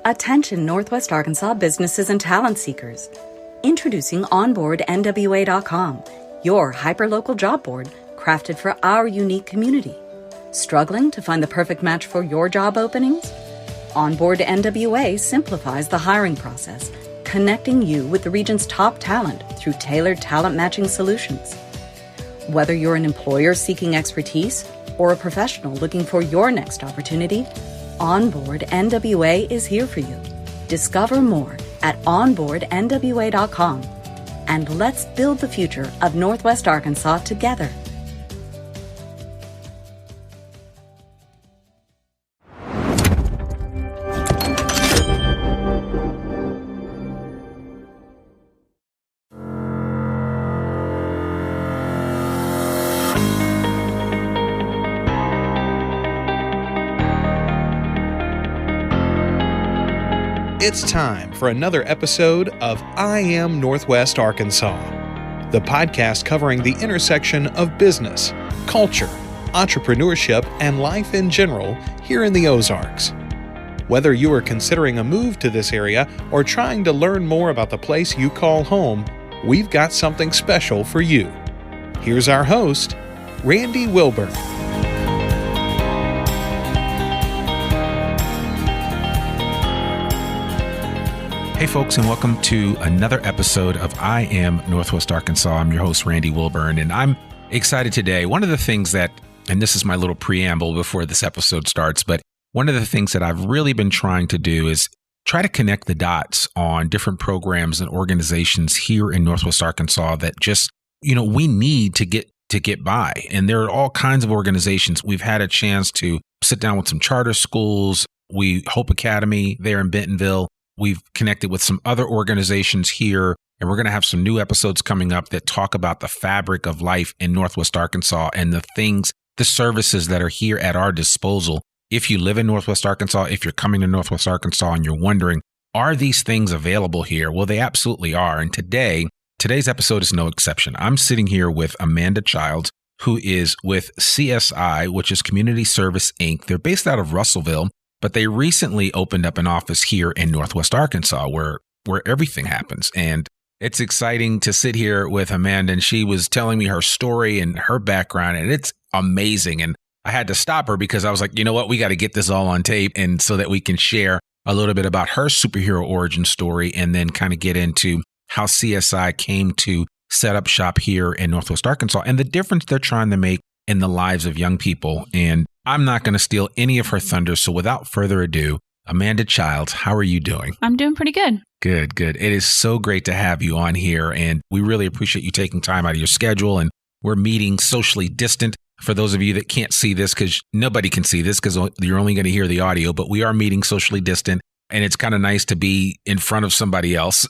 Attention Northwest Arkansas businesses and talent seekers. Introducing OnboardNWA.com, your hyperlocal job board crafted for our unique community. Struggling to find the perfect match for your job openings? Onboard NWA simplifies the hiring process, connecting you with the region's top talent through tailored talent matching solutions. Whether you're an employer seeking expertise or a professional looking for your next opportunity, Onboard NWA is here for you. Discover more at onboardnwa.com, and let's build the future of Northwest Arkansas together. It's time for another episode of I Am Northwest Arkansas, the podcast covering the intersection of business, culture, entrepreneurship, and life in general here in the Ozarks. Whether you are considering a move to this area or trying to learn more about the place you call home, we've got something special for you. Here's our host, Randy Wilburn. Hey folks, and welcome to another episode of I Am Northwest Arkansas. I'm your host, Randy Wilburn, and I'm excited today. One of the things that, and this is my little preamble before this episode starts, but one of the things that I've really been trying to do is try to connect the dots on different programs and organizations here in Northwest Arkansas that just, we need to get by. And there are all kinds of organizations. We've had a chance to sit down with some charter schools. Hope Academy there in Bentonville. We've connected with some other organizations here, and we're going to have some new episodes coming up that talk about the fabric of life in Northwest Arkansas and the services that are here at our disposal. If you live in Northwest Arkansas, if you're coming to Northwest Arkansas and you're wondering, are these things available here? Well, they absolutely are. And today's episode is no exception. I'm sitting here with Amanda Childs, who is with CSI, which is Community Service, Inc. They're based out of Russellville, but they recently opened up an office here in Northwest Arkansas where everything happens. And it's exciting to sit here with Amanda, and she was telling me her story and her background, and it's amazing. And I had to stop her because I was like, you know what, we got to get this all on tape, and so that we can share a little bit about her superhero origin story and then kind of get into how CSI came to set up shop here in Northwest Arkansas and the difference they're trying to make in the lives of young people. And I'm not going to steal any of her thunder. So without further ado, Amanda Childs, how are you doing? I'm doing pretty good. Good. It is so great to have you on here. And we really appreciate you taking time out of your schedule. And we're meeting socially distant. For those of you that can't see this, because nobody can see this because you're only going to hear the audio, but we are meeting socially distant. And it's kind of nice to be in front of somebody else,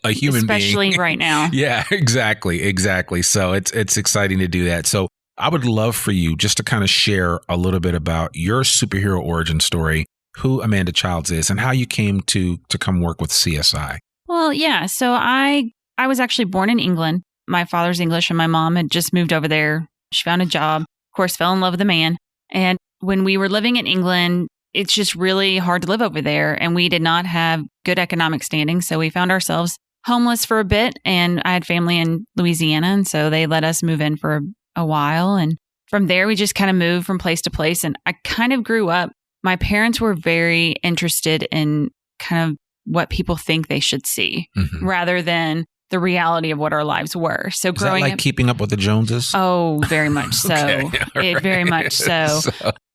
a human being. Especially right now. Yeah, exactly. So it's exciting to do that. So I would love for you just to kind of share a little bit about your superhero origin story, who Amanda Childs is, and how you came to come work with CSI. Well, yeah. So I was actually born in England. My father's English and my mom had just moved over there. She found a job, of course, fell in love with the man. And when we were living in England, it's just really hard to live over there. And we did not have good economic standing. So we found ourselves homeless for a bit. And I had family in Louisiana. And so they let us move in for a while. And from there, we just kind of moved from place to place. And I kind of grew up. My parents were very interested in kind of what people think they should see rather than the reality of what our lives were. So growing up, like Keeping Up with the Joneses? Oh, very much so. Okay. Very much so.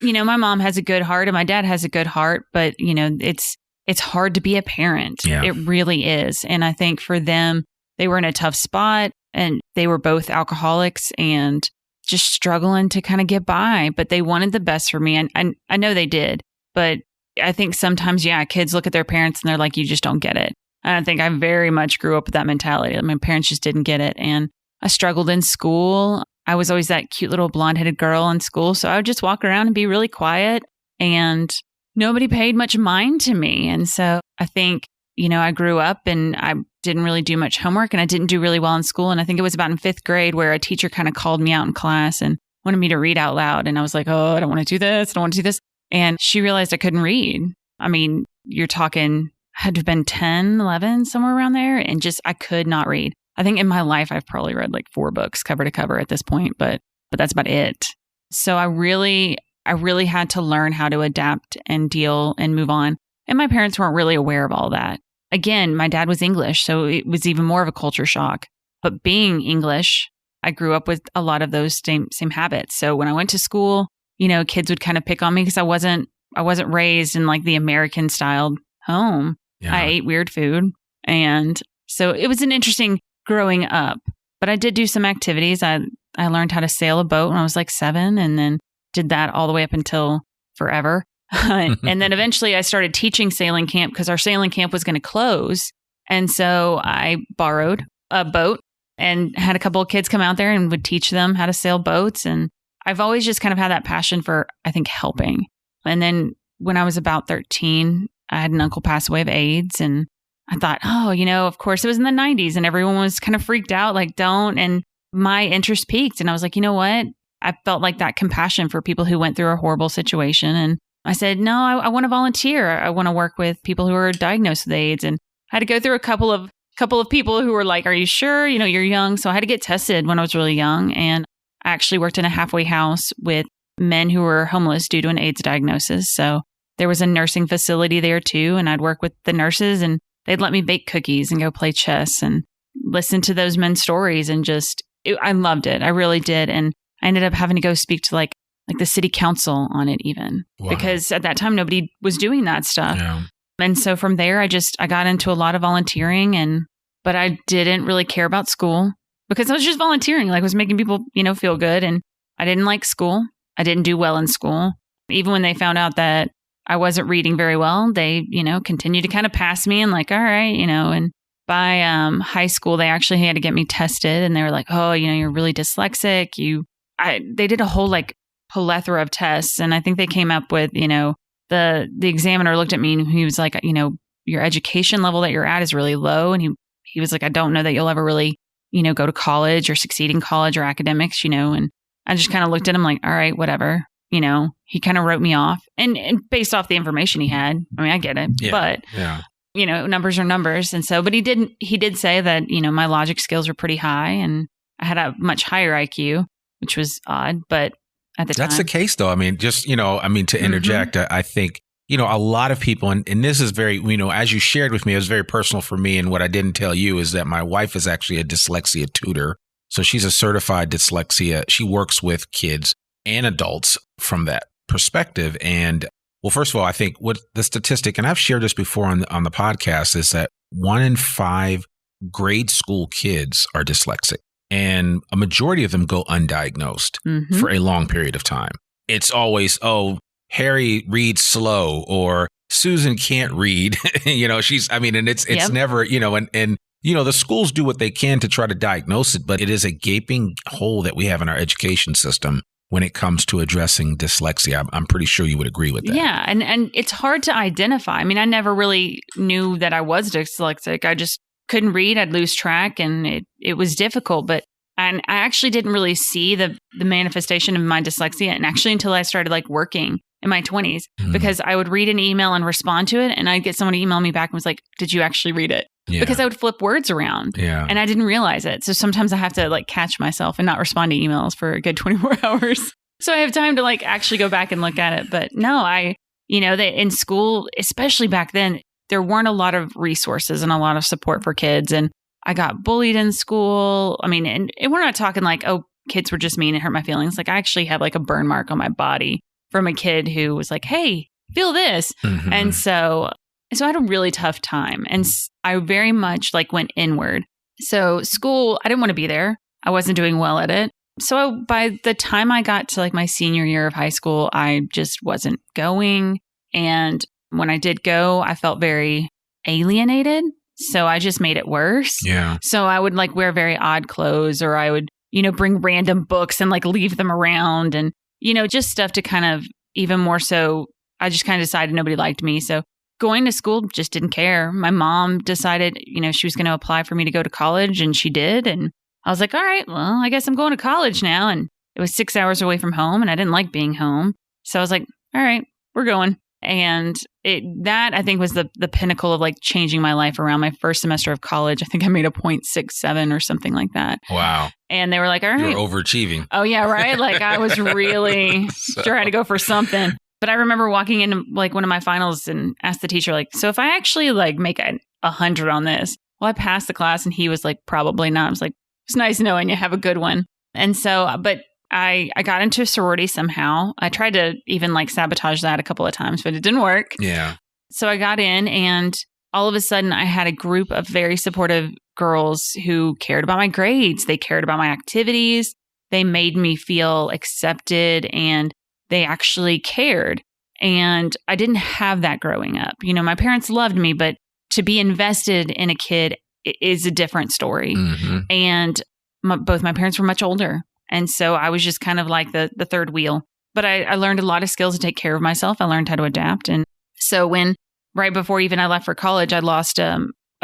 My mom has a good heart and my dad has a good heart, but it's hard to be a parent. Yeah. It really is. And I think for them, they were in a tough spot and they were both alcoholics and just struggling to kind of get by, but they wanted the best for me. And I know they did, but I think sometimes, kids look at their parents and they're like, you just don't get it. And I think I very much grew up with that mentality. My parents just didn't get it. And I struggled in school. I was always that cute little blonde-headed girl in school. So I would just walk around and be really quiet and nobody paid much mind to me. And so I think, I grew up and I didn't really do much homework and I didn't do really well in school. And I think it was about in 5th grade where a teacher kind of called me out in class and wanted me to read out loud. And I was like, oh, I don't want to do this. And she realized I couldn't read. I mean, you're talking, had to have been 10, 11, somewhere around there. And just, I could not read. I think in my life, I've probably read like 4 books cover to cover at this point, but that's about it. So I really had to learn how to adapt and deal and move on. And my parents weren't really aware of all that. Again, my dad was English, so it was even more of a culture shock. But being English, I grew up with a lot of those same habits. So when I went to school, kids would kind of pick on me because I wasn't raised in like the American styled home. Yeah. I ate weird food. And so it was an interesting growing up. But I did do some activities. I learned how to sail a boat when I was like 7 and then did that all the way up until forever. And then eventually I started teaching sailing camp because our sailing camp was going to close. And so I borrowed a boat and had a couple of kids come out there and would teach them how to sail boats. And I've always just kind of had that passion for, I think, helping. And then when I was about 13, I had an uncle pass away of AIDS. And I thought, of course it was in the 90s and everyone was kind of freaked out, like, don't. And my interest peaked. And I was like, you know what? I felt like that compassion for people who went through a horrible situation. And I said, no, I want to volunteer. I want to work with people who are diagnosed with AIDS. And I had to go through a couple of people who were like, are you sure? You're young. So I had to get tested when I was really young. And I actually worked in a halfway house with men who were homeless due to an AIDS diagnosis. So there was a nursing facility there too. And I'd work with the nurses and they'd let me bake cookies and go play chess and listen to those men's stories. And I loved it. I really did. And I ended up having to go speak to like the city council on it even. Wow. Because at that time, nobody was doing that stuff. Yeah. And so from there, I got into a lot of volunteering but I didn't really care about school because I was just volunteering. Like I was making people, feel good. And I didn't like school. I didn't do well in school. Even when they found out that I wasn't reading very well, they, continued to kind of pass me and like, all right, and by high school, they actually had to get me tested and they were like, oh, you're really dyslexic. They did a whole like plethora of tests. And I think they came up with, the examiner looked at me and he was like, your education level that you're at is really low. And he was like, I don't know that you'll ever really, go to college or succeed in college or academics, and I just kind of looked at him like, all right, whatever. He kind of wrote me off and based off the information he had. I mean, I get it, but numbers are numbers. And so, but he did say that, my logic skills were pretty high and I had a much higher IQ, which was odd, but at the time. That's the case though. I mean, just, to interject, I think, a lot of people, and this is very, as you shared with me, it was very personal for me. And what I didn't tell you is that my wife is actually a dyslexia tutor. So she's a certified dyslexia. She works with kids and adults from that perspective. And well, first of all, I think what the statistic, and I've shared this before on the podcast, is that 1 in 5 grade school kids are dyslexic. And a majority of them go undiagnosed for a long period of time. It's always, Harry reads slow or Susan can't read. It's never, and the schools do what they can to try to diagnose it, but it is a gaping hole that we have in our education system when it comes to addressing dyslexia. I'm pretty sure you would agree with that. Yeah. And it's hard to identify. I mean, I never really knew that I was dyslexic. I just couldn't read. I'd lose track and it was difficult. But I actually didn't really see the manifestation of my dyslexia. And actually until I started like working in my 20s, because I would read an email and respond to it. And I'd get someone to email me back and was like, did you actually read it? Yeah. Because I would flip words around and I didn't realize it. So sometimes I have to like catch myself and not respond to emails for a good 24 hours. So I have time to like actually go back and look at it. But no, they in school, especially back then, there weren't a lot of resources and a lot of support for kids. And I got bullied in school. I mean, and we're not talking like, oh, kids were just mean and hurt my feelings. Like I actually have like a burn mark on my body from a kid who was like, hey, feel this. And so I had a really tough time. And I very much like went inward. So school, I didn't want to be there. I wasn't doing well at it. So by the time I got to like my senior year of high school, I just wasn't going. And when I did go, I felt very alienated. So I just made it worse. Yeah. So I would like wear very odd clothes, or I would, bring random books and like leave them around and, just stuff to kind of even more so. I just kind of decided nobody liked me. So going to school, just didn't care. My mom decided, she was going to apply for me to go to college, and she did. And I was like, all right, well, I guess I'm going to college now. And it was 6 hours away from home and I didn't like being home. So I was like, all right, we're going. And that I think was the pinnacle of like changing my life around. My first semester of college, I think I made a 0.67 or something like that. Wow. And they were like, all right. You're overachieving. Oh yeah, right? Like I was really trying to go for something. But I remember walking into like one of my finals and asked the teacher, like, so if I actually like make 100 on this, will I pass the class? And he was like, probably not. I was like, it's nice knowing you. Have a good one. And so, but I got into a sorority somehow. I tried to even like sabotage that a couple of times, but it didn't work. Yeah. So I got in, and all of a sudden I had a group of very supportive girls who cared about my grades. They cared about my activities. They made me feel accepted, and they actually cared. And I didn't have that growing up. You know, my parents loved me, but to be invested in a kid is a different story. Mm-hmm. And both my parents were much older. And so I was just kind of like the third wheel. But I learned a lot of skills to take care of myself. I learned how to adapt. And so right before even I left for college, I lost a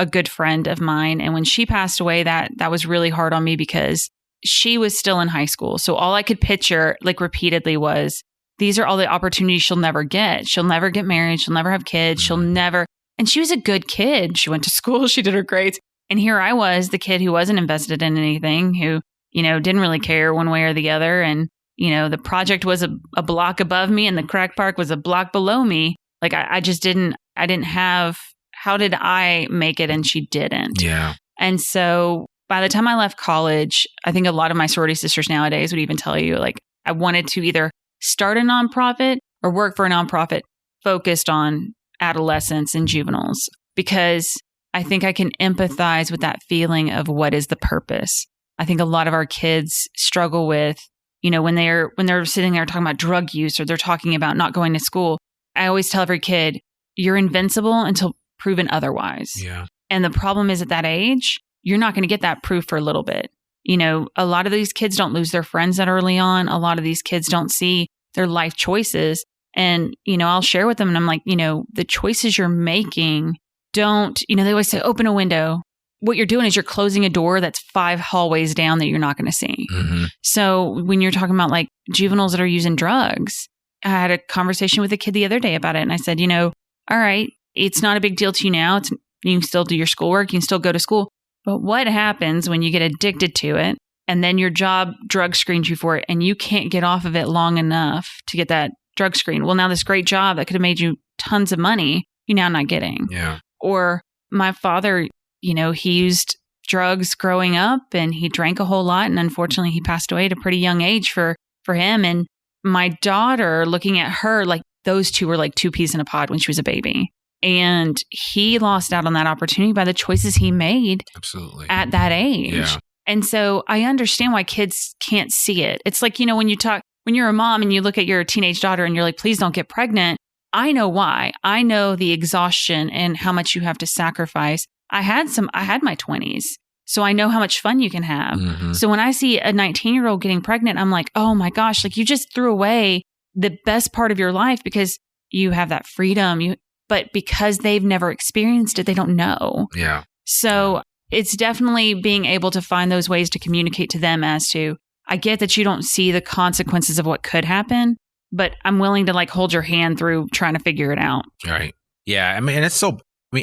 good friend of mine. And when she passed away, that was really hard on me because she was still in high school. So all I could picture like repeatedly was, these are all the opportunities she'll never get. She'll never get married. She'll never have kids. She'll never. And she was a good kid. She went to school. She did her grades. And here I was, the kid who wasn't invested in anything, who, you know, didn't really care one way or the other. And, you know, the project was a block above me and the crack park was a block below me. Like I didn't have, how did I make it? And she didn't. Yeah. And so by the time I left college, I think a lot of my sorority sisters nowadays would even tell you, like, I wanted to either start a nonprofit or work for a nonprofit focused on adolescents and juveniles, because I think I can empathize with that feeling of what is the purpose. I think a lot of our kids struggle with, you know, when they're sitting there talking about drug use or they're talking about not going to school. I always tell every kid, you're invincible until proven otherwise. Yeah. And the problem is at that age, you're not going to get that proof for a little bit. You know, a lot of these kids don't lose their friends that early on. A lot of these kids don't see their life choices. And, you know, I'll share with them and I'm like, you know, the choices you're making don't, you know, they always say, open a window. What you're doing is you're closing a door that's 5 hallways down that you're not going to see. Mm-hmm. So when you're talking about like juveniles that are using drugs, I had a conversation with a kid the other day about it. And I said, you know, all right, it's not a big deal to you now. You can still do your schoolwork. You can still go to school. But what happens when you get addicted to it and then your job drug screens you for it and you can't get off of it long enough to get that drug screen? Well, now this great job that could have made you tons of money, you're now not getting. Yeah. Or my father, you know, he used drugs growing up and he drank a whole lot. And unfortunately, he passed away at a pretty young age for him. And my daughter, looking at her, like those two were like 2 peas in a pod when she was a baby. And he lost out on that opportunity by the choices he made. Absolutely. At that age. Yeah. And so I understand why kids can't see it. It's like, you know, when you're a mom and you look at your teenage daughter and you're like, please don't get pregnant. I know why. I know the exhaustion and how much you have to sacrifice. I had my 20s. So I know how much fun you can have. Mm-hmm. So when I see a 19-year-old getting pregnant, I'm like, oh my gosh, like you just threw away the best part of your life because you have that freedom. But because they've never experienced it, they don't know. Yeah. So it's definitely being able to find those ways to communicate to them as to, I get that you don't see the consequences of what could happen, but I'm willing to like hold your hand through trying to figure it out. Right. Yeah. I mean,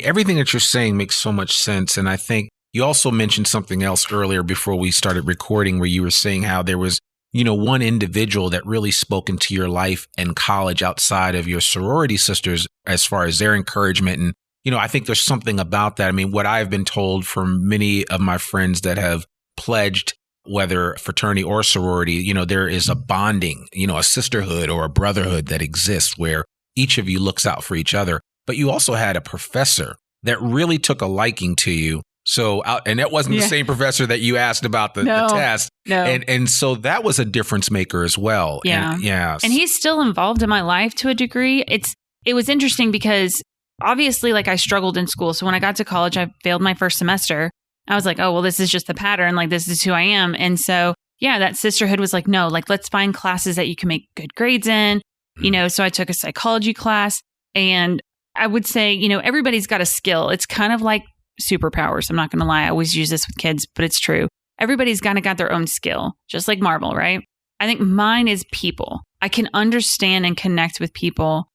everything that you're saying makes so much sense. And I think you also mentioned something else earlier before we started recording where you were saying how there was, you know, one individual that really spoke into your life and college outside of your sorority sisters as far as their encouragement. And, you know, I think there's something about that. I mean, what I've been told from many of my friends that have pledged, whether fraternity or sorority, you know, there is a bonding, you know, a sisterhood or a brotherhood that exists where each of you looks out for each other. But you also had a professor that really took a liking to you. So, and that wasn't the same professor that you asked about the test. No. And so that was a difference maker as well. Yeah. And he's still involved in my life to a degree. It was interesting because obviously like I struggled in school. So when I got to college, I failed my first semester. I was like, oh, well, this is just the pattern. Like, this is who I am. And so, yeah, that sisterhood was like, no, like, let's find classes that you can make good grades in, you know, so I took a psychology class and I would say, you know, everybody's got a skill. It's kind of like superpowers. I'm not going to lie. I always use this with kids, but it's true. Everybody's kind of got their own skill, just like Marvel, right? I think mine is people. I can understand and connect with people.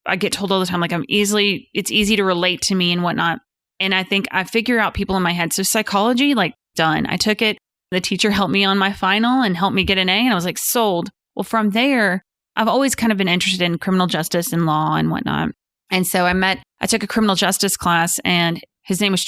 I get told all the time, like it's easy to relate to me and whatnot. And I think I figure out people in my head. So psychology, like done. I took it. The teacher helped me on my final and helped me get an A. And I was like, sold. Well, from there, I've always kind of been interested in criminal justice and law and whatnot. And so I took a criminal justice class, and his name was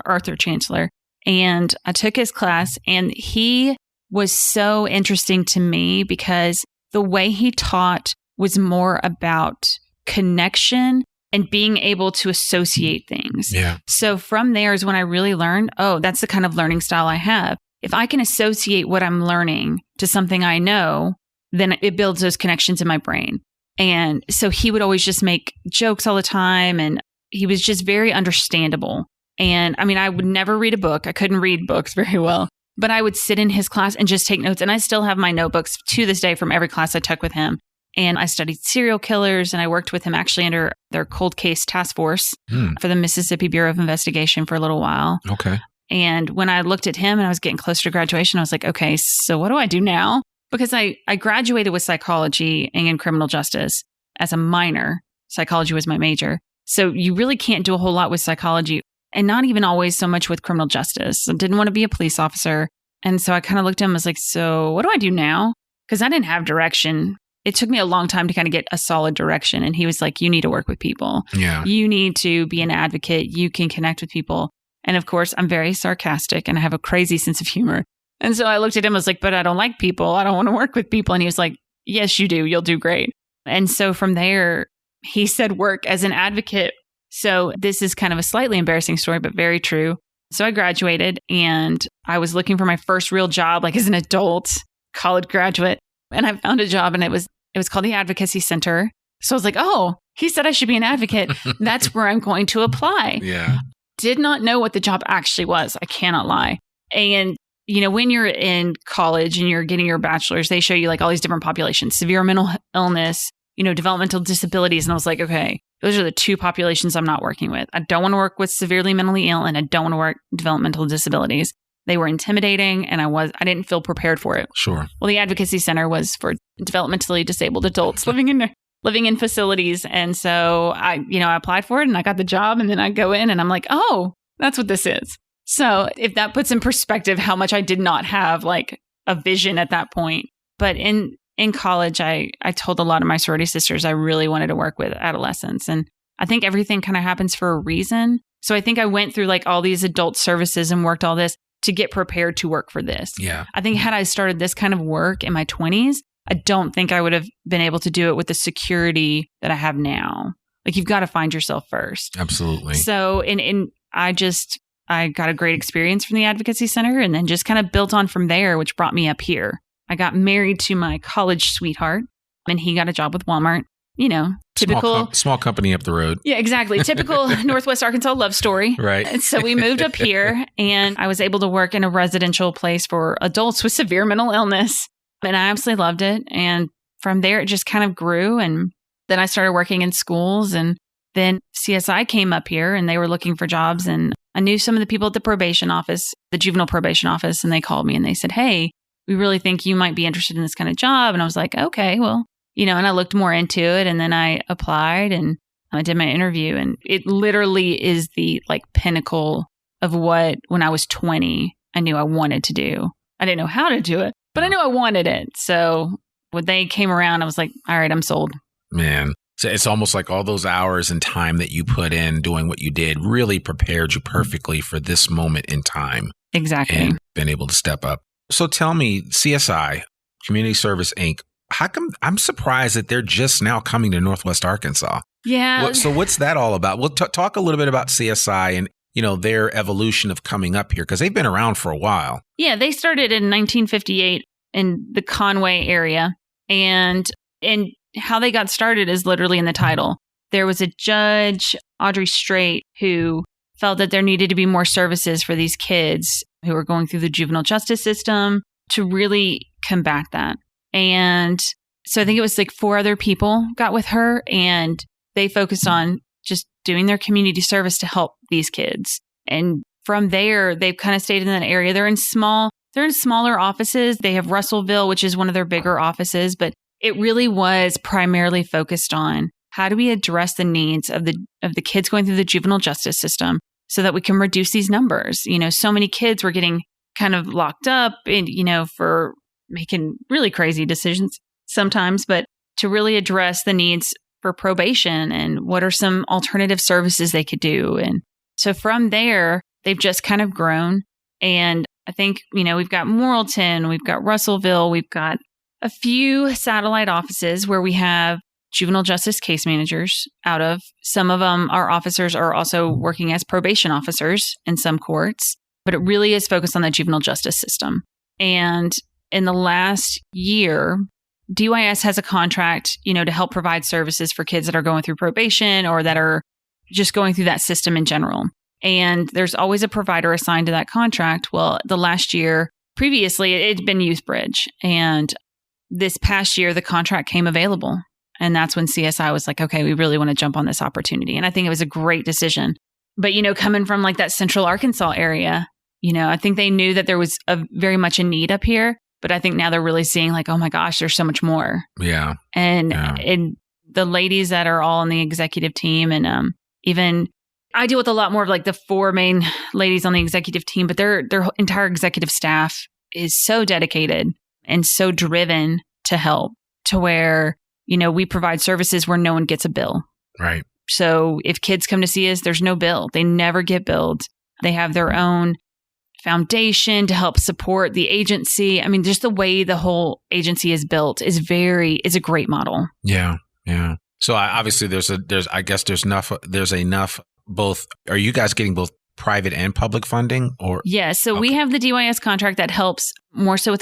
Arthur Chancellor. And I took his class, and he was so interesting to me because the way he taught was more about connection and being able to associate things. Yeah. So from there is when I really learned, oh, that's the kind of learning style I have. If I can associate what I'm learning to something I know, then it builds those connections in my brain. And so he would always just make jokes all the time. And he was just very understandable. And I mean, I would never read a book. I couldn't read books very well, but I would sit in his class and just take notes. And I still have my notebooks to this day from every class I took with him. And I studied serial killers, and I worked with him actually under their cold case task force for the Mississippi Bureau of Investigation for a little while. Okay. And when I looked at him and I was getting closer to graduation, I was like, okay, so what do I do now? Because I graduated with psychology and in criminal justice as a minor. Psychology was my major. So you really can't do a whole lot with psychology, and not even always so much with criminal justice. I didn't want to be a police officer. And so I kind of looked at him and was like, so what do I do now? Because I didn't have direction. It took me a long time to kind of get a solid direction. And he was like, you need to work with people. Yeah. You need to be an advocate. You can connect with people. And of course, I'm very sarcastic and I have a crazy sense of humor. And so I looked at him and was like, but I don't like people. I don't want to work with people. And he was like, yes, you do. You'll do great. And so from there, he said, work as an advocate. So this is kind of a slightly embarrassing story, but very true. So I graduated and I was looking for my first real job, like as an adult college graduate. And I found a job, and it was called the Advocacy Center. So I was like, oh, he said I should be an advocate. That's where I'm going to apply. Yeah. Did not know what the job actually was. I cannot lie. And, you know, when you're in college and you're getting your bachelor's, they show you like all these different populations, severe mental illness, you know, developmental disabilities. And I was like, okay, those are the two populations I'm not working with. I don't want to work with severely mentally ill, and I don't want to work developmental disabilities. They were intimidating, and I didn't feel prepared for it. Sure. Well, the Advocacy Center was for developmentally disabled adults living in facilities. And so I applied for it and I got the job, and then I go in and I'm like, oh, that's what this is. So if that puts in perspective how much I did not have like a vision at that point. But in college, I told a lot of my sorority sisters I really wanted to work with adolescents. And I think everything kind of happens for a reason. So I think I went through like all these adult services and worked all this to get prepared to work for this. Yeah. I think had I started this kind of work in my 20s, I don't think I would have been able to do it with the security that I have now. Like, you've got to find yourself first. Absolutely. So, I got a great experience from the Advocacy Center, and then just kind of built on from there, which brought me up here. I got married to my college sweetheart, and he got a job with Walmart. You know, typical small company up the road. Yeah, exactly. Typical Northwest Arkansas love story. Right. And so we moved up here, and I was able to work in a residential place for adults with severe mental illness. And I absolutely loved it. And from there, it just kind of grew. And then I started working in schools, and then CSI came up here and they were looking for jobs. And I knew some of the people at the probation office, the juvenile probation office, and they called me and they said, hey, we really think you might be interested in this kind of job. And I was like, okay, well, you know, and I looked more into it, and then I applied and I did my interview, and it literally is the like pinnacle of what, when I was 20, I knew I wanted to do. I didn't know how to do it, but I knew I wanted it. So when they came around, I was like, all right, I'm sold. Man. So it's almost like all those hours and time that you put in doing what you did really prepared you perfectly for this moment in time. Exactly. And been able to step up. So tell me, CSI, Community Service Inc., how come I'm surprised that they're just now coming to Northwest Arkansas? Yeah. So what's that all about? We'll talk a little bit about CSI and, you know, their evolution of coming up here, because they've been around for a while. Yeah, they started in 1958 in the Conway area. And how they got started is literally in the title. There was a judge, Audrey Strait, who felt that there needed to be more services for these kids who were going through the juvenile justice system to really combat that. And so I think it was like 4 other people got with her, and they focused on just doing their community service to help these kids. And from there, they've kind of stayed in that area. They're in smaller offices. They have Russellville, which is one of their bigger offices, but it really was primarily focused on how do we address the needs of the kids going through the juvenile justice system so that we can reduce these numbers? So many kids were getting kind of locked up and, for making really crazy decisions sometimes, but to really address the needs for probation and what are some alternative services they could do. And so from there, they've just kind of grown. And I think, we've got Morrilton, we've got Russellville, we've got a few satellite offices where we have juvenile justice case managers out of. Some of them, our officers are also working as probation officers in some courts, but it really is focused on the juvenile justice system. And in the last year, DYS has a contract, to help provide services for kids that are going through probation or that are just going through that system in general. And there's always a provider assigned to that contract. Well, the last year, previously, it'd been YouthBridge. And this past year, the contract came available. And that's when CSI was like, okay, we really want to jump on this opportunity. And I think it was a great decision. But, coming from like that central Arkansas area, I think they knew that there was very much a need up here. But I think now they're really seeing like, oh my gosh, there's so much more. Yeah. And the ladies that are all on the executive team and even I deal with a lot more of like the 4 main ladies on the executive team, but their entire executive staff is so dedicated and so driven to help to where, we provide services where no one gets a bill. Right. So if kids come to see us, there's no bill. They never get billed. They have their own foundation to help support the agency. I mean, just the way the whole agency is built is a great model. Yeah. Yeah. So obviously there's enough both. Are you guys getting both private and public funding or? Yeah. So okay. We have the DYS contract that helps more so with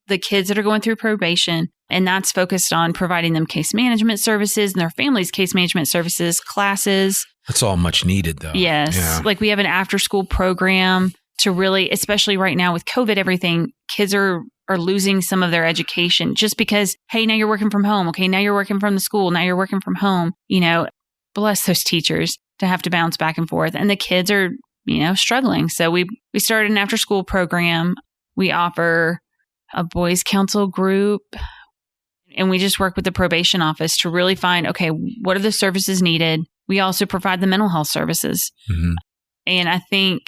the kids that are going through probation. And that's focused on providing them case management services and their families' case management services, classes. That's all much needed though. Yes. Yeah. Like we have an after school program to really, especially right now with COVID, everything, kids are losing some of their education just because, hey, now you're working from home. Okay, now you're working from the school. Now you're working from home. Bless those teachers to have to bounce back and forth. And the kids are, struggling. So we started an after school program. We offer a boys council group. And we just work with the probation office to really find, okay, what are the services needed? We also provide the mental health services. Mm-hmm. And I think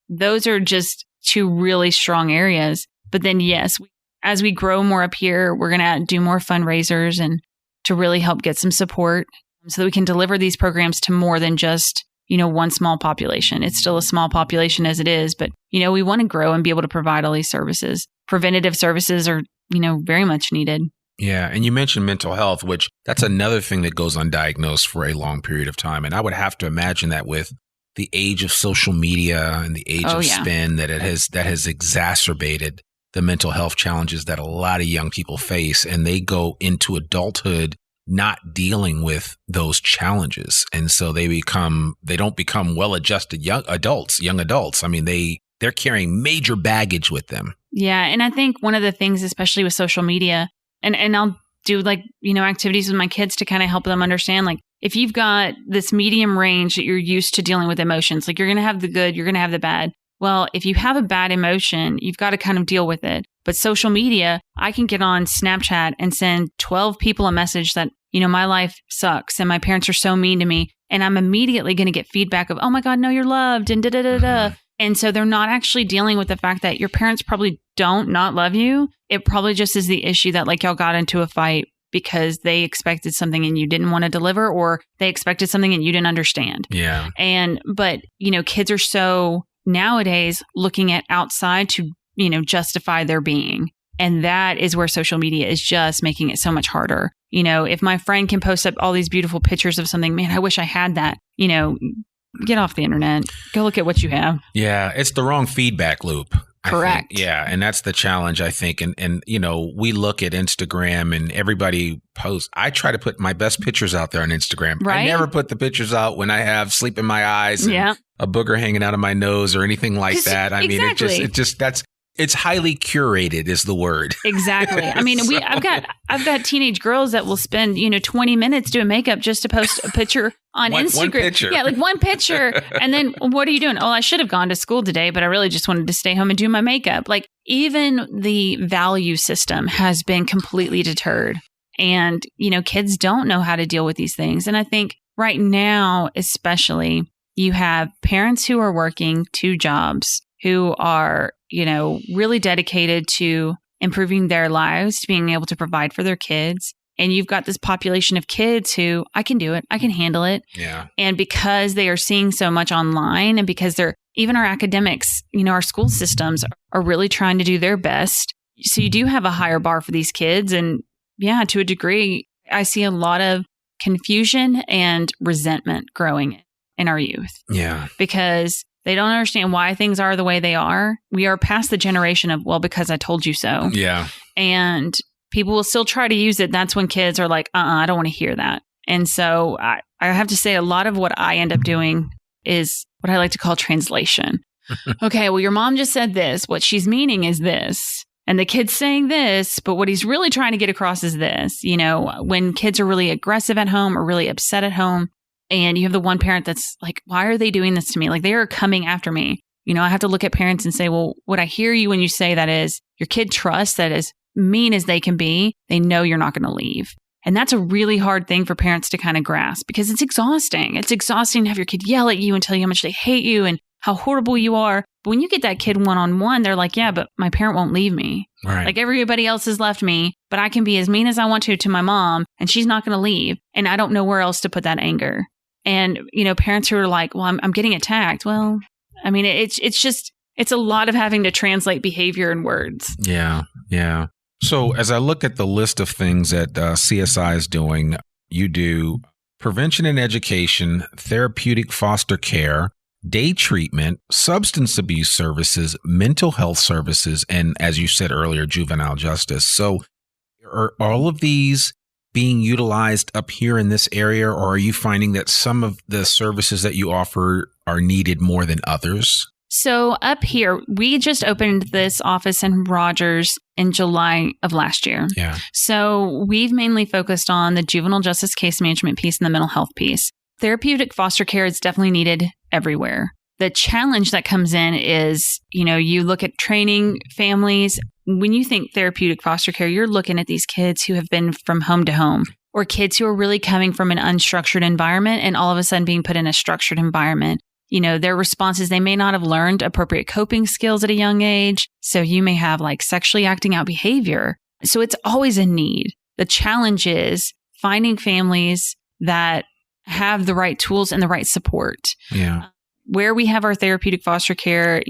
those are just 2 really strong areas. But then, yes, as we grow more up here, we're going to do more fundraisers and to really help get some support so that we can deliver these programs to more than just, one small population. It's still a small population as it is, but, we want to grow and be able to provide all these services. Preventative services are, very much needed. Yeah. And you mentioned mental health, which that's another thing that goes undiagnosed for a long period of time. And I would have to imagine that with the age of social media and the age of spin that has exacerbated the mental health challenges that a lot of young people face. And they go into adulthood not dealing with those challenges. And so they don't become well-adjusted young adults. I mean, they're carrying major baggage with them. Yeah. And I think one of the things, especially with social media, and I'll do activities with my kids to kind of help them understand, if you've got this medium range that you're used to dealing with emotions, you're going to have the good, you're going to have the bad. Well, if you have a bad emotion, you've got to kind of deal with it. But social media, I can get on Snapchat and send 12 people a message that, my life sucks and my parents are so mean to me. And I'm immediately going to get feedback of, oh my God, no, you're loved and da-da-da-da. And so they're not actually dealing with the fact that your parents probably don't not love you. It probably just is the issue that y'all got into a fight because they expected something and you didn't want to deliver, or they expected something and you didn't understand. Yeah. But kids are so nowadays looking at outside to, justify their being. And that is where social media is just making it so much harder. If my friend can post up all these beautiful pictures of something, man, I wish I had that, get off the internet, go look at what you have. Yeah. It's the wrong feedback loop. Correct. Yeah. And that's the challenge, I think. And, we look at Instagram and everybody posts. I try to put my best pictures out there on Instagram. Right? I never put the pictures out when I have sleep in my eyes and a booger hanging out of my nose or anything like that. I mean, it's highly curated is the word. Exactly. I mean, I've got teenage girls that will spend, 20 minutes doing makeup just to post a picture on Instagram. One picture. Yeah, one picture. And then what are you doing? Oh, I should have gone to school today, but I really just wanted to stay home and do my makeup. Even the value system has been completely deterred. And, kids don't know how to deal with these things. And I think right now, especially, you have parents who are working 2 jobs, who are, really dedicated to improving their lives, to being able to provide for their kids. And you've got this population of kids who, I can do it, I can handle it. Yeah. And because they are seeing so much online, and because even our academics, our school systems are really trying to do their best. So you do have a higher bar for these kids. And yeah, to a degree, I see a lot of confusion and resentment growing in our youth. Yeah. Because they don't understand why things are the way they are. We are past the generation of, well, because I told you so. Yeah. And people will still try to use it. That's when kids are like, I don't want to hear that. And so I have to say a lot of what I end up doing is what I like to call translation. Okay, well, your mom just said this. What she's meaning is this. And the kid's saying this, but what he's really trying to get across is this. When kids are really aggressive at home or really upset at home, and you have the one parent that's like, why are they doing this to me? Like, they are coming after me. I have to look at parents and say, well, what I hear you when you say that is your kid trusts that as mean as they can be, they know you're not going to leave. And that's a really hard thing for parents to kind of grasp, because it's exhausting. It's exhausting to have your kid yell at you and tell you how much they hate you and how horrible you are. But when you get that kid one-on-one, they're like, yeah, but my parent won't leave me. Right. Like, everybody else has left me, but I can be as mean as I want to my mom, and she's not going to leave. And I don't know where else to put that anger. And, parents who are like, well, I'm getting attacked. Well, I mean, it's a lot of having to translate behavior in words. Yeah. Yeah. So as I look at the list of things that CSI is doing, you do prevention and education, therapeutic foster care, day treatment, substance abuse services, mental health services, and as you said earlier, juvenile justice. So are all of these being utilized up here in this area, or are you finding that some of the services that you offer are needed more than others? So up here, we just opened this office in Rogers in July of last year. Yeah. So we've mainly focused on the juvenile justice case management piece and the mental health piece. Therapeutic foster care is definitely needed everywhere. The challenge that comes in is, you look at training families. When you think therapeutic foster care, you're looking at these kids who have been from home to home, or kids who are really coming from an unstructured environment and all of a sudden being put in a structured environment. Their responses, they may not have learned appropriate coping skills at a young age. So you may have like sexually acting out behavior. So it's always a need. The challenge is finding families that have the right tools and the right support. Yeah. Where we have our therapeutic foster care,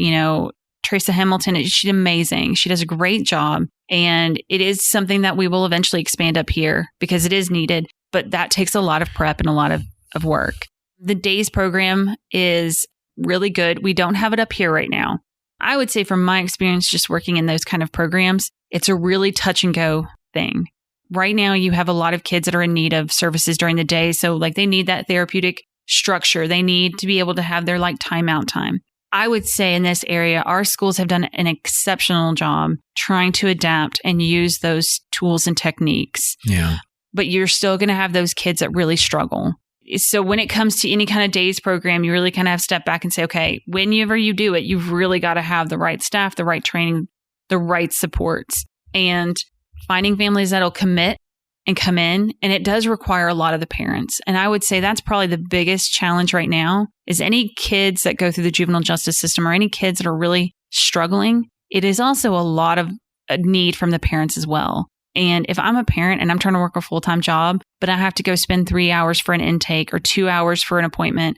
Teresa Hamilton, she's amazing. She does a great job. And it is something that we will eventually expand up here because it is needed. But that takes a lot of prep and a lot of work. The DAYS program is really good. We don't have it up here right now. I would say from my experience just working in those kind of programs, it's a really touch and go thing. Right now, you have a lot of kids that are in need of services during the day. So like they need that therapeutic structure. They need to be able to have their like timeout time. I would say in this area, our schools have done an exceptional job trying to adapt and use those tools and techniques. Yeah. But you're still going to have those kids that really struggle. So when it comes to any kind of DAYS program, you really kind of have to step back and say, okay, whenever you do it, you've really got to have the right staff, the right training, the right supports, and finding families that'll commit and come in. And it does require a lot of the parents. And I would say that's probably the biggest challenge right now is any kids that go through the juvenile justice system or any kids that are really struggling. It is also a lot of a need from the parents as well. And if I'm a parent and I'm trying to work a full-time job, but I have to go spend 3 hours for an intake or 2 hours for an appointment,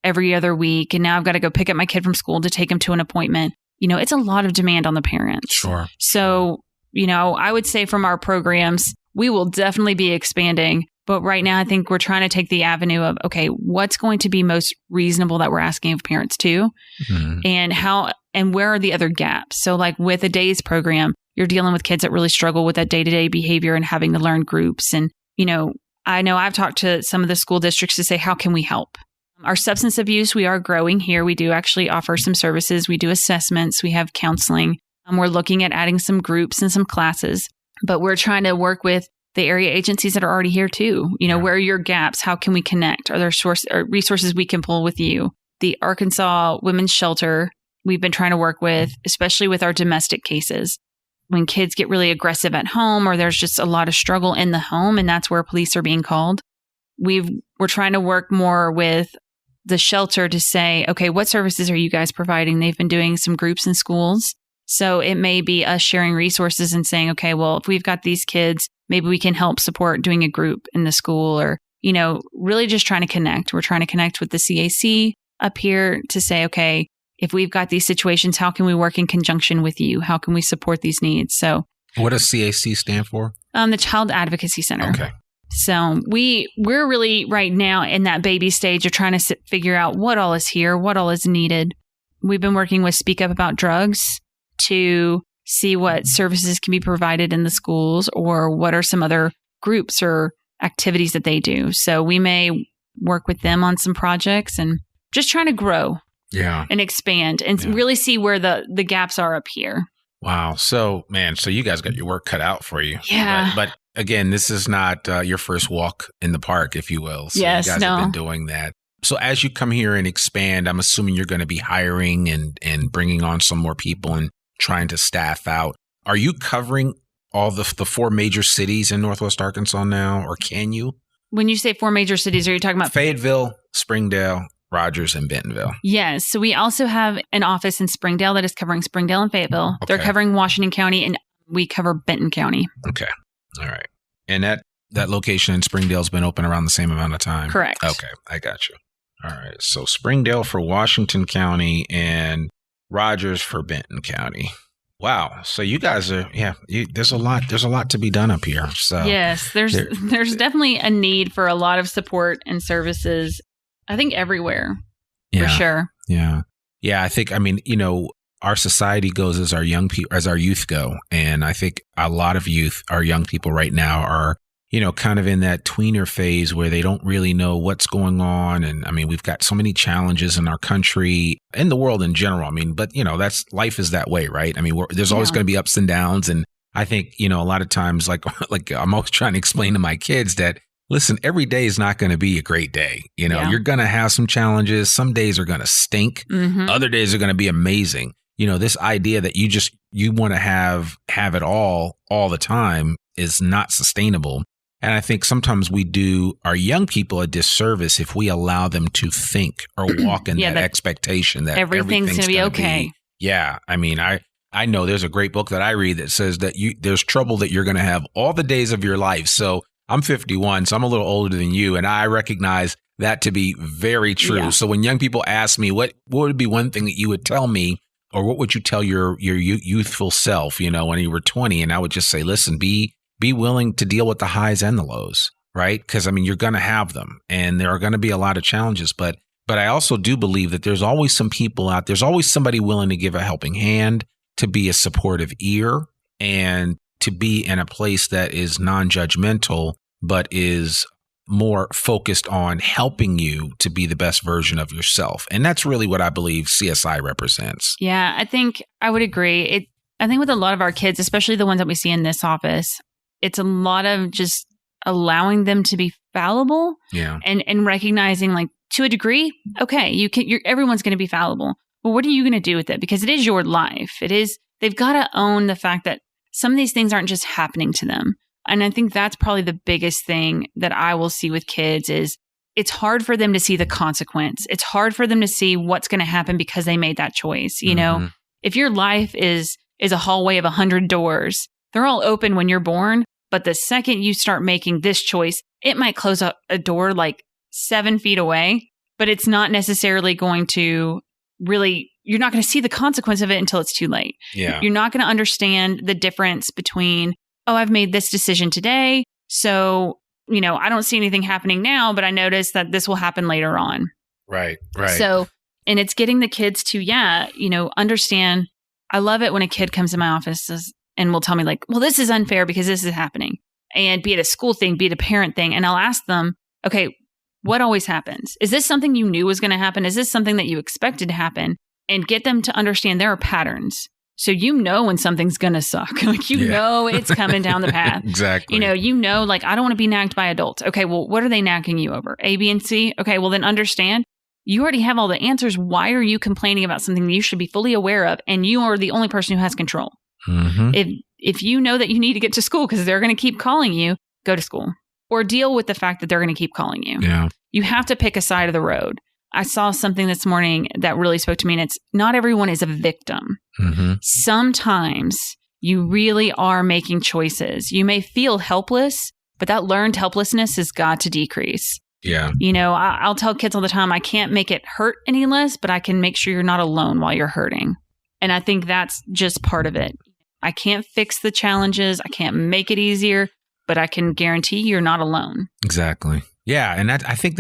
every other week, and now I've got to go pick up my kid from school to take him to an appointment, it's a lot of demand on the parents. Sure. So, I would say from our programs, we will definitely be expanding. But right now, I think we're trying to take the avenue of, okay, what's going to be most reasonable that we're asking of parents too? Mm-hmm. And where are the other gaps? So like with a DAYS program, you're dealing with kids that really struggle with that day-to-day behavior and having to learn groups. And, I know I've talked to some of the school districts to say, how can we help? Our substance abuse, we are growing here. We do actually offer some services. We do assessments. We have counseling. We're looking at adding some groups and some classes, but we're trying to work with the area agencies that are already here too. Where are your gaps? How can we connect? Are there resources we can pull with you? The Arkansas Women's Shelter, we've been trying to work with, especially with our domestic cases. when kids get really aggressive at home or there's just a lot of struggle in the home, and that's where police are being called. We're trying to work more with the shelter to say, okay, what services are you guys providing? They've been doing some groups in schools. So it may be us sharing resources and saying, okay, well, if we've got these kids, maybe we can help support doing a group in the school, or, really just trying to connect. We're trying to connect with the CAC up here to say, okay, if we've got these situations, how can we work in conjunction with you? How can we support these needs? So what does CAC stand for? The Child Advocacy Center. Okay. So we're really right now in that baby stage of trying to figure out what all is here, what all is needed. We've been working with Speak Up About Drugs to see what services can be provided in the schools, or what are some other groups or activities that they do. So we may work with them on some projects and just trying to grow and expand and really see where the gaps are up here. Wow. So, man, you guys got your work cut out for you. Yeah. But again, this is not your first walk in the park, if you will. So yes, you guys have been doing that. So as you come here and expand, I'm assuming you're going to be hiring and bringing on some more people and trying to staff out. Are you covering all the 4 major cities in Northwest Arkansas now, or can you? When you say 4 major cities, are you talking about Fayetteville, Springdale, Rogers, and Bentonville? Yes. So we also have an office in Springdale that is covering Springdale and Fayetteville. Okay. They're covering Washington County, and we cover Benton County. Okay. All right. And that location in Springdale's been open around the same amount of time? Correct. Okay. I got you. All right. So Springdale for Washington County and Rogers for Benton County. Wow. So you guys are, there's a lot to be done up here. So yes, there's definitely a need for a lot of support and services. I think everywhere, for sure. Yeah. Yeah. I think, our society goes as our youth go. And I think a lot of our young people right now are, kind of in that tweener phase where they don't really know what's going on. And we've got so many challenges in our country, in the world in general. But that's life is that way, right? There's always going to be ups and downs. And I think, a lot of times, like I'm always trying to explain to my kids that, listen, every day is not going to be a great day. You're going to have some challenges. Some days are going to stink. Mm-hmm. Other days are going to be amazing. This idea that you want to have it all the time is not sustainable. And I think sometimes we do our young people a disservice if we allow them to think or walk in that expectation that everything's going to be okay. I know there's a great book that I read that says that there's trouble that you're going to have all the days of your life. So I'm 51, so I'm a little older than you, and I recognize that to be very true. Yeah. So when young people ask me, what would be one thing that you would tell me, or what would you tell your youthful self, when you were 20? And I would just say, listen, be willing to deal with the highs and the lows, right? Because you're going to have them, and there are going to be a lot of challenges. But I also do believe that there's always some people out. There's always somebody willing to give a helping hand, to be a supportive ear, and to be in a place that is non-judgmental, but is more focused on helping you to be the best version of yourself. And that's really what I believe CSI represents. Yeah, I think I would agree. I think with a lot of our kids, especially the ones that we see in this office, it's a lot of just allowing them to be fallible. Yeah. And recognizing, like, to a degree, okay, everyone's going to be fallible. But what are you going to do with it? Because it is your life. They've got to own the fact that some of these things aren't just happening to them. And I think that's probably the biggest thing that I will see with kids is it's hard for them to see the consequence. It's hard for them to see what's going to happen because they made that choice. If your life is a hallway of 100 doors, they're all open when you're born. But the second you start making this choice, it might close up a door like 7 feet away, but it's not necessarily going to really, you're not going to see the consequence of it until it's too late. Yeah. You're not going to understand the difference between, I've made this decision today. So, I don't see anything happening now, but I notice that this will happen later on. Right. So, and it's getting the kids to, understand. I love it when a kid comes to my office and will tell me, like, well, this is unfair because this is happening. And be it a school thing, be it a parent thing. And I'll ask them, okay, what always happens? Is this something you knew was going to happen? Is this something that you expected to happen? And get them to understand there are patterns. So when something's going to suck. Like, it's coming down the path. Exactly. Like, I don't want to be nagged by adults. Okay, well, what are they nagging you over? A, B, and C? Okay, well, then understand. You already have all the answers. Why are you complaining about something that you should be fully aware of? And you are the only person who has control. Mm-hmm. if you know that you need to get to school because they're going to keep calling you, go to school or deal with the fact that they're going to keep calling you. Yeah. You have to pick a side of the road. I saw something this morning that really spoke to me, and it's not everyone is a victim. Mm-hmm. Sometimes you really are making choices. You may feel helpless, but that learned helplessness has got to decrease. Yeah. You know, I'll tell kids all the time, I can't make it hurt any less, but I can make sure you're not alone while you're hurting. And I think that's just part of it. I can't fix the challenges. I can't make it easier, but I can guarantee you're not alone. Exactly. Yeah. And I think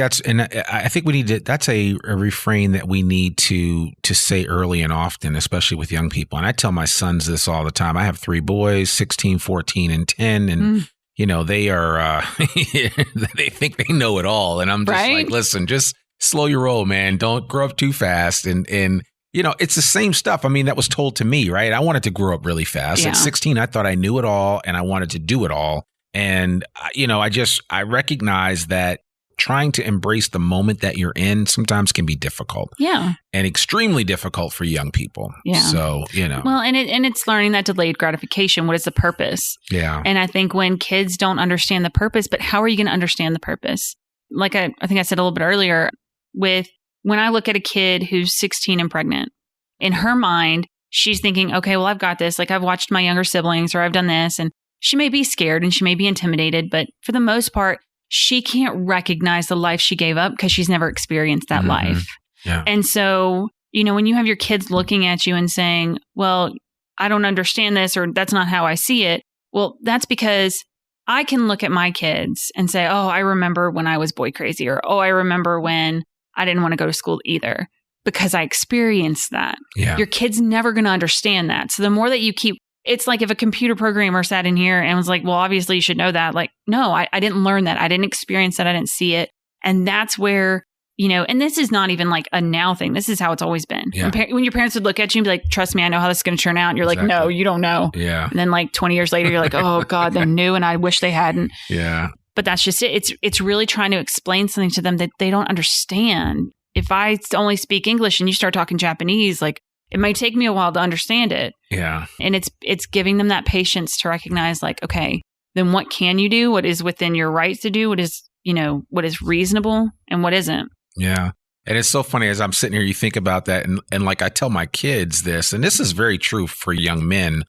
we need to, that's a refrain that we need to say early and often, especially with young people. And I tell my sons this all the time. I have 3 boys, 16, 14, and 10. And, you know, they are, they think they know it all. And I'm just like, listen, just slow your roll, man. Don't grow up too fast. And, you know, it's the same stuff. I mean, that was told to me, right? I wanted to grow up really fast. Yeah. At 16, I thought I knew it all and I wanted to do it all. And, you know, I recognize that trying to embrace the moment that you're in sometimes can be difficult. Yeah. And extremely difficult for young people. Yeah. So, you know. Well, and it's learning that delayed gratification. What is the purpose? Yeah. And I think when kids don't understand the purpose, but how are you going to understand the purpose? Like I think I said a little bit earlier, when I look at a kid who's 16 and pregnant, in her mind, she's thinking, okay, well, I've got this. Like I've watched my younger siblings or I've done this. And she may be scared and she may be intimidated, but for the most part, she can't recognize the life she gave up because she's never experienced that life. Yeah. And so, you know, when you have your kids looking at you and saying, well, I don't understand this, or that's not how I see it. Well, that's because I can look at my kids and say, oh, I remember when I was boy crazy, or, oh, I remember when I didn't want to go to school either, because I experienced that. Yeah. Your kid's never going to understand that. So the more that you keep, it's like if a computer programmer sat in here and was like, well, obviously you should know that. Like, no, I didn't learn that. I didn't experience that. I didn't see it. And that's where, you know, and this is not even like a now thing. This is how it's always been. Yeah. When your parents would look at you and be like, trust me, I know how this is going to turn out. And you're like, no, you don't know. Yeah. And then like 20 years later, you're like, oh God, they knew and I wish they hadn't. Yeah. But that's just it. It's really trying to explain something to them that they don't understand. If I only speak English and you start talking Japanese, like it might take me a while to understand it. Yeah. And it's giving them that patience to recognize like, okay, then what can you do? What is within your rights to do? What is, you know, what is reasonable and what isn't? Yeah. And it's so funny as I'm sitting here, you think about that. And like I tell my kids this, and this is very true for young men.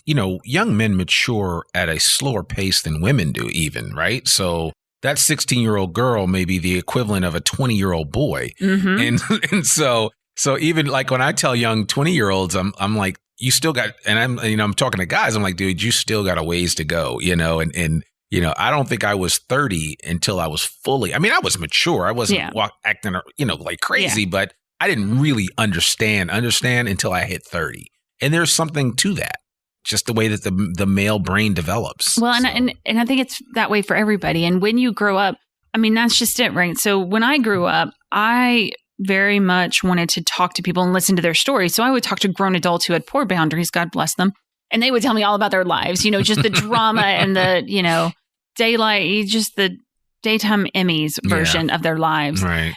You know, young men mature at a slower pace than women do even, right? So that 16-year-old girl may be the equivalent of a 20-year-old boy. Mm-hmm. And so even like when I tell young 20-year-olds, I'm like, you still got, and I'm talking to guys, I'm like, dude, you still got a ways to go, you know, and you know, I don't think I was 30 until I was fully, I mean, I was mature. I wasn't acting, you know, like crazy, but I didn't really understand until I hit 30. And there's something to that. Just the way that the male brain develops. Well, and I think it's that way for everybody. And when you grow up, I mean, that's just it, right? So when I grew up, I very much wanted to talk to people and listen to their stories. So I would talk to grown adults who had poor boundaries, God bless them. And they would tell me all about their lives, you know, just the drama and the, you know, daylight, just the daytime Emmys version of their lives. Right.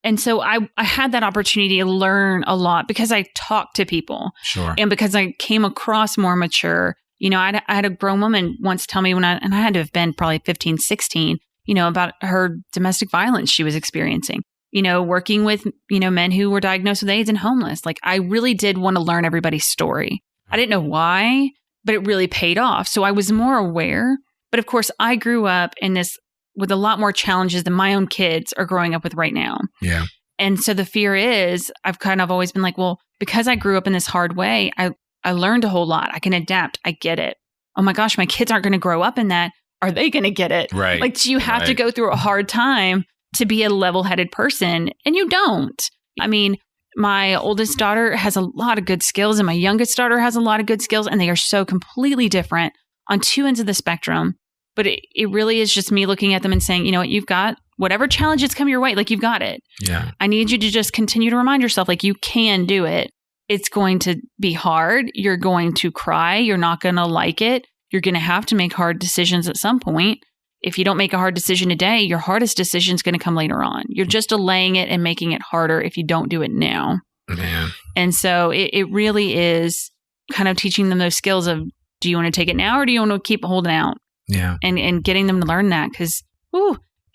And so I had that opportunity to learn a lot because I talked to people. Sure. And because I came across more mature. You know, I had a grown woman once tell me I had to have been probably 15, 16, you know, about her domestic violence she was experiencing. You know, working with, you know, men who were diagnosed with AIDS and homeless. Like I really did want to learn everybody's story. I didn't know why, but it really paid off. So I was more aware. But of course, I grew up in this with a lot more challenges than my own kids are growing up with right now. Yeah. And so the fear is I've kind of always been like, well, because I grew up in this hard way, I learned a whole lot. I can adapt. I get it. Oh my gosh, my kids aren't going to grow up in that. Are they going to get it? Right. Like, do you have to go through a hard time to be a level-headed person? And you don't. I mean, my oldest daughter has a lot of good skills and my youngest daughter has a lot of good skills, and they are so completely different on two ends of the spectrum. But it really is just me looking at them and saying, you know what, you've got whatever challenges come your way, like you've got it. Yeah. I need you to just continue to remind yourself, like you can do it. It's going to be hard. You're going to cry. You're not going to like it. You're going to have to make hard decisions at some point. If you don't make a hard decision today, your hardest decision is going to come later on. You're just delaying it and making it harder if you don't do it now. Man. And so it really is kind of teaching them those skills of do you want to take it now or do you want to keep holding out? Yeah. And getting them to learn that because,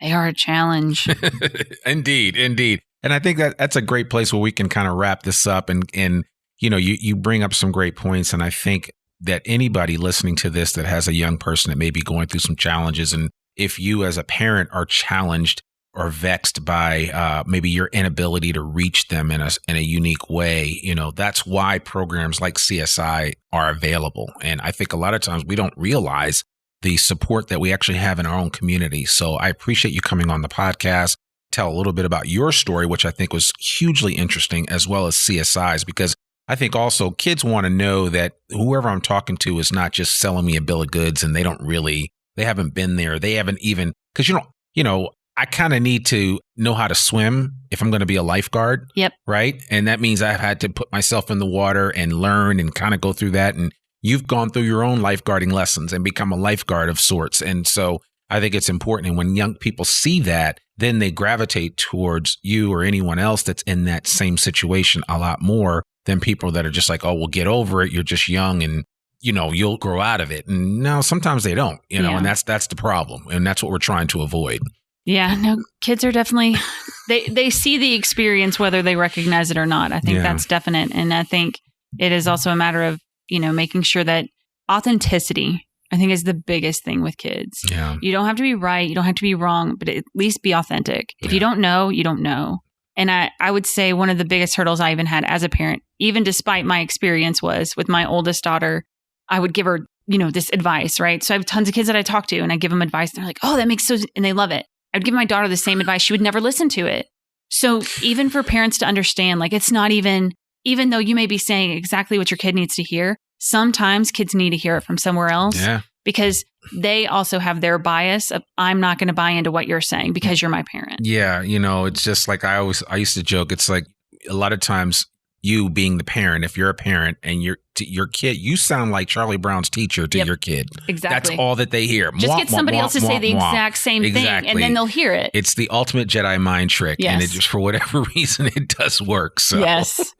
they are a challenge. Indeed. And I think that's a great place where we can kind of wrap this up. And you bring up some great points. And I think that anybody listening to this that has a young person that may be going through some challenges, and if you as a parent are challenged or vexed by maybe your inability to reach them in a unique way, that's why programs like CSI are available. And I think a lot of times we don't realize the support that we actually have in our own community. So I appreciate you coming on the podcast, tell a little bit about your story, which I think was hugely interesting, as well as CSI's, because I think also kids want to know that whoever I'm talking to is not just selling me a bill of goods and they haven't been there. They haven't even, because, I kind of need to know how to swim if I'm going to be a lifeguard. Yep. Right. And that means I've had to put myself in the water and learn and kind of go through that. And you've gone through your own lifeguarding lessons and become a lifeguard of sorts. And so I think it's important. And when young people see that, then they gravitate towards you or anyone else that's in that same situation a lot more than people that are just like, oh, well, get over it. You're just young and, you'll grow out of it. And no, sometimes they don't, and that's the problem. And that's what we're trying to avoid. Yeah, no, kids are definitely, they see the experience, whether they recognize it or not. I think that's definite. And I think it is also a matter of, making sure that authenticity, I think, is the biggest thing with kids. Yeah. You don't have to be right. You don't have to be wrong, but at least be authentic. If you don't know, you don't know. And I would say one of the biggest hurdles I even had as a parent, even despite my experience, was with my oldest daughter. I would give her, this advice, right? So I have tons of kids that I talk to and I give them advice. They're like, oh, that makes sense. And they love it. I'd give my daughter the same advice. She would never listen to it. So even for parents to understand, like, it's not even though you may be saying exactly what your kid needs to hear, sometimes kids need to hear it from somewhere else because they also have their bias of, I'm not going to buy into what you're saying because you're my parent. Yeah. It's just like I used to joke. It's like a lot of times you being the parent, if you're a parent and your kid, you sound like Charlie Brown's teacher to your kid. Exactly. That's all that they hear. Just get somebody else to say the exact same thing and then they'll hear it. It's the ultimate Jedi mind trick. Yes. And it just, for whatever reason, it does work. So. Yes.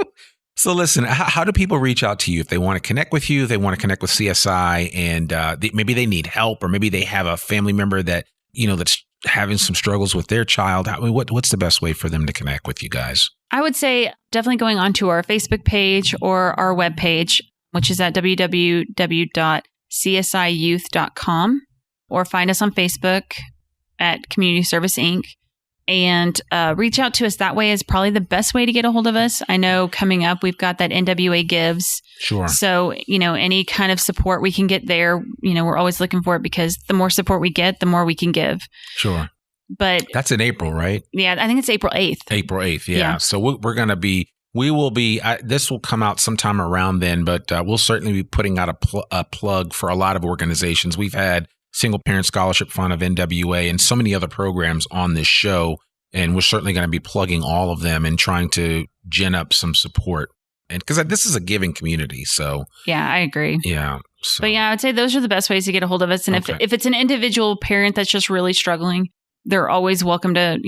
So listen, how do people reach out to you if they want to connect with you, they want to connect with CSI, and maybe they need help, or maybe they have a family member that, that's having some struggles with their child? What's the best way for them to connect with you guys? I would say definitely going onto our Facebook page or our webpage, which is at www.csiyouth.com, or find us on Facebook at Community Service Inc. And reach out to us that way is probably the best way to get a hold of us. I know coming up, we've got that NWA Gives. Sure. So, any kind of support we can get there, we're always looking for it because the more support we get, the more we can give. Sure. But that's in April, right? Yeah, I think it's April 8th. April 8th, yeah. So we're going to be, this will come out sometime around then, but we'll certainly be putting out a plug for a lot of organizations. We've had Single Parent Scholarship Fund of NWA and so many other programs on this show, and we're certainly going to be plugging all of them and trying to gin up some support. And because this is a giving community, so. Yeah, I agree. Yeah. So. But yeah, I would say those are the best ways to get a hold of us. And if it's an individual parent that's just really struggling, they're always welcome to,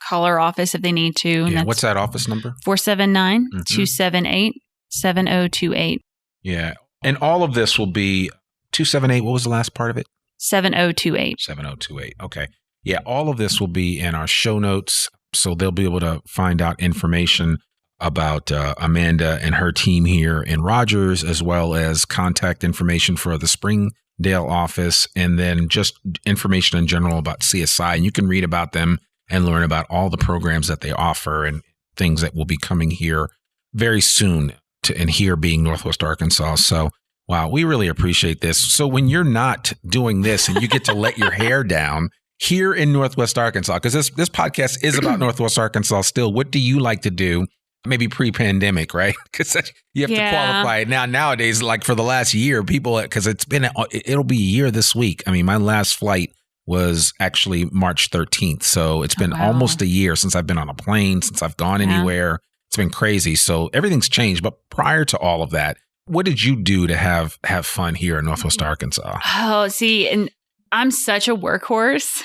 call our office if they need to. And what's that office number? 479-278-7028. Yeah. And all of this will be 278. What was the last part of it? 7028. 7028. Okay. Yeah. All of this will be in our show notes. So they'll be able to find out information about Amanda and her team here in Rogers, as well as contact information for the Springdale office, and then just information in general about CSI. And you can read about them and learn about all the programs that they offer and things that will be coming here very soon, and here being Northwest Arkansas. So, wow, we really appreciate this. So when you're not doing this and you get to let your hair down here in Northwest Arkansas, because this podcast is about Northwest Arkansas still, what do you like to do? Maybe pre-pandemic, right? Because you have to qualify it nowadays. Like for the last year, people, because it'll be a year this week. I mean, my last flight was actually March 13th. So it's been almost a year since I've been on a plane, since I've gone anywhere. It's been crazy. So everything's changed. But prior to all of that, what did you do to have fun here in Northwest Arkansas? Oh, see, and I'm such a workhorse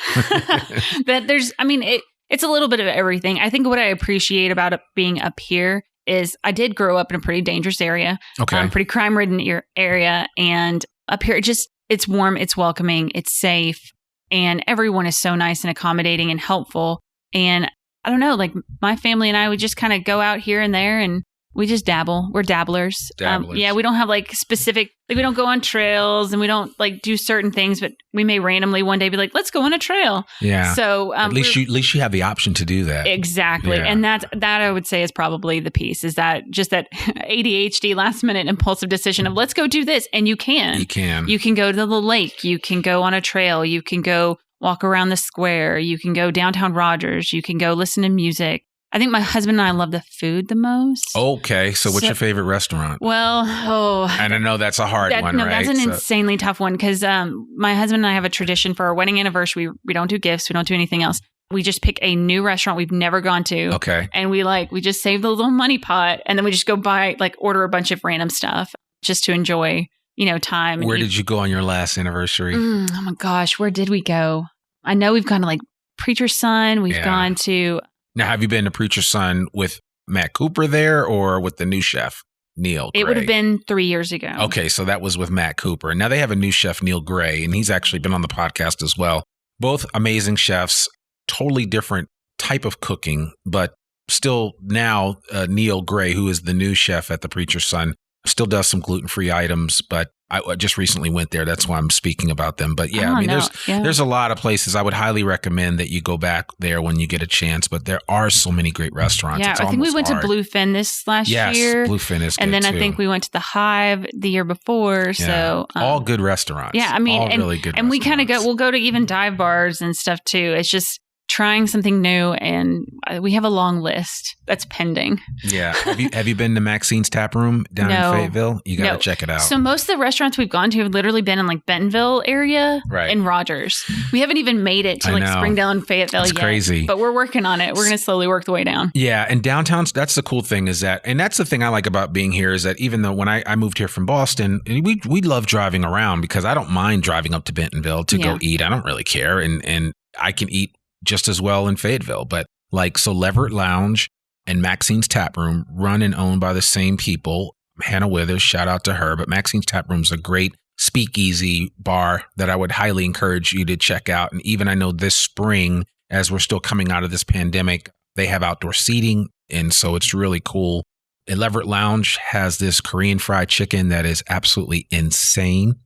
that it's a little bit of everything. I think what I appreciate about being up here is I did grow up in a pretty dangerous area, pretty crime-ridden area, and Up here, it's warm, it's welcoming, it's safe, and everyone is so nice and accommodating and helpful. And I don't know, like my family and I would just kind of go out here and there and we just dabble. We're dabblers. Yeah, we don't have like specific, like we don't go on trails and we don't like do certain things, but we may randomly one day be like, let's go on a trail. Yeah. So at least you have the option to do that. Exactly. Yeah. And that I would say is probably the piece, is that just that ADHD last minute impulsive decision of let's go do this. And you can. You can go to the lake. You can go on a trail. You can go walk around the square. You can go downtown Rogers. You can go listen to music. I think my husband and I love the food the most. Okay. So what's your favorite restaurant? Well, and I know that's a hard one, no, right? That's an insanely tough one because my husband and I have a tradition for our wedding anniversary. We don't do gifts. We don't do anything else. We just pick a new restaurant we've never gone to. Okay. And we just save the little money pot and then we just go order a bunch of random stuff just to enjoy, time. Where did you go on your last anniversary? Oh my gosh. Where did we go? I know we've gone to Preacher's Son. We've gone to... Now, have you been to Preacher's Son with Matt Cooper there or with the new chef, Neil Gray? It would have been 3 years ago. Okay, so that was with Matt Cooper. Now they have a new chef, Neil Gray, and he's actually been on the podcast as well. Both amazing chefs, totally different type of cooking, but still now Neil Gray, who is the new chef at the Preacher's Son, still does some gluten-free items, but I just recently went there. That's why I'm speaking about them. But there's a lot of places I would highly recommend that you go back there when you get a chance. But there are so many great restaurants. Yeah, I think we went to Bluefin this last year. Yes, Bluefin is good and then too. I think we went to the Hive the year before. Yeah. So all good restaurants. Yeah, I mean, all really good. And we kind of we'll go to even dive bars and stuff too. It's just trying something new, and we have a long list that's pending. Yeah. Have you been to Maxine's Tap Room down in Fayetteville? You got to check it out. So most of the restaurants we've gone to have literally been in Bentonville area and Rogers. We haven't even made it to Springdale and Fayetteville yet. Crazy. But we're working on it. We're going to slowly work the way down. Yeah. And downtown's, that's the cool thing is that, and that's the thing I like about being here is that even though when I moved here from Boston, we love driving around because I don't mind driving up to Bentonville to go eat. I don't really care. And I can eat just as well in Fayetteville. But so Leverett Lounge and Maxine's Tap Room, run and owned by the same people. Hannah Withers, shout out to her. But Maxine's Tap Room is a great speakeasy bar that I would highly encourage you to check out. And even I know this spring, as we're still coming out of this pandemic, they have outdoor seating. And so it's really cool. And Leverett Lounge has this Korean fried chicken that is absolutely insane.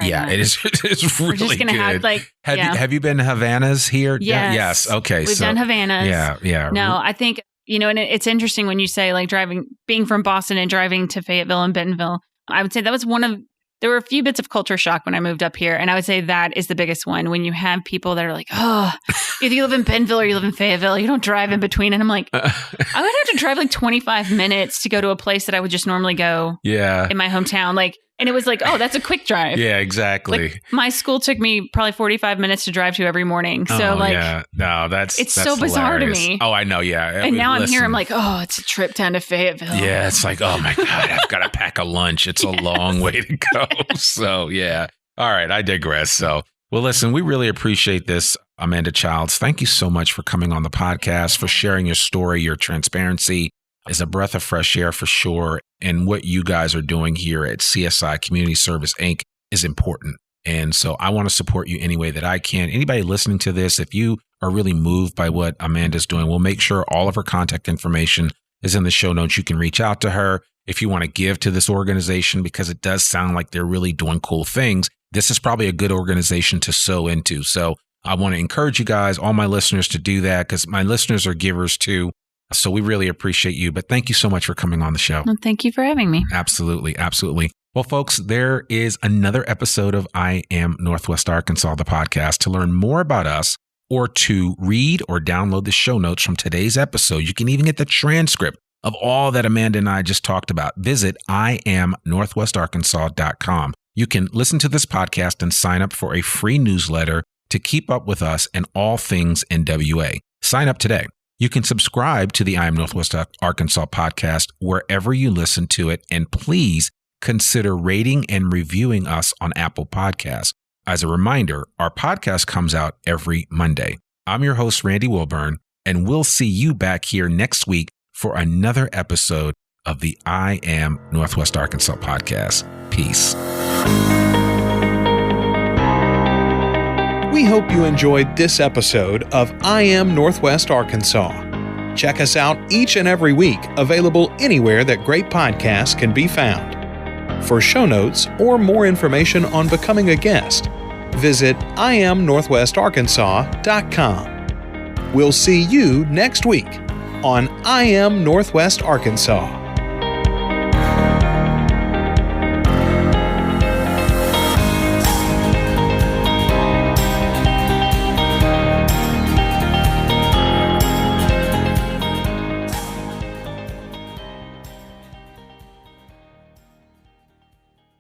It is. It's really good. Have you been to Havana's here? Yes. Yes. Okay. We've done Havana's. Yeah. No, I think, and it's interesting when you say being from Boston and driving to Fayetteville and Bentonville. I would say that was there were a few bits of culture shock when I moved up here. And I would say that is the biggest one when you have people that are like, oh, either you live in Bentonville or you live in Fayetteville, you don't drive in between. And I'm like, I would have to drive 25 minutes to go to a place that I would just normally go in my hometown. And it was oh, that's a quick drive. Yeah, exactly. My school took me probably 45 minutes to drive to every morning. So that's so bizarre to me. Oh, I know. Yeah. And now I'm here. I'm like, oh, it's a trip down to Fayetteville. Yeah. It's oh my God, I've got to pack a lunch. It's a long way to go. So yeah. All right. I digress. So, well, listen, we really appreciate this, Amanda Childs. Thank you so much for coming on the podcast, for sharing your story. Your transparency is a breath of fresh air for sure. And what you guys are doing here at CSI Community Service, Inc. is important. And so I want to support you any way that I can. Anybody listening to this, if you are really moved by what Amanda's doing, we'll make sure all of her contact information is in the show notes. You can reach out to her if you want to give to this organization, because it does sound like they're really doing cool things. This is probably a good organization to sow into. So I want to encourage you guys, all my listeners, to do that, because my listeners are givers too. So we really appreciate you. But thank you so much for coming on the show. Well, thank you for having me. Absolutely. Absolutely. Well, folks, there is another episode of I Am Northwest Arkansas, the podcast. To learn more about us or to read or download the show notes from today's episode, you can even get the transcript of all that Amanda and I just talked about. Visit IamNorthwestArkansas.com. You can listen to this podcast and sign up for a free newsletter to keep up with us and all things NWA. Sign up today. You can subscribe to the I Am Northwest Arkansas podcast wherever you listen to it. And please consider rating and reviewing us on Apple Podcasts. As a reminder, our podcast comes out every Monday. I'm your host, Randy Wilburn, and we'll see you back here next week for another episode of the I Am Northwest Arkansas podcast. Peace. We hope you enjoyed this episode of I Am Northwest Arkansas. Check us out each and every week, available anywhere that great podcasts can be found. For show notes or more information on becoming a guest, visit iamnorthwestarkansas.com. We'll see you next week on I Am Northwest Arkansas.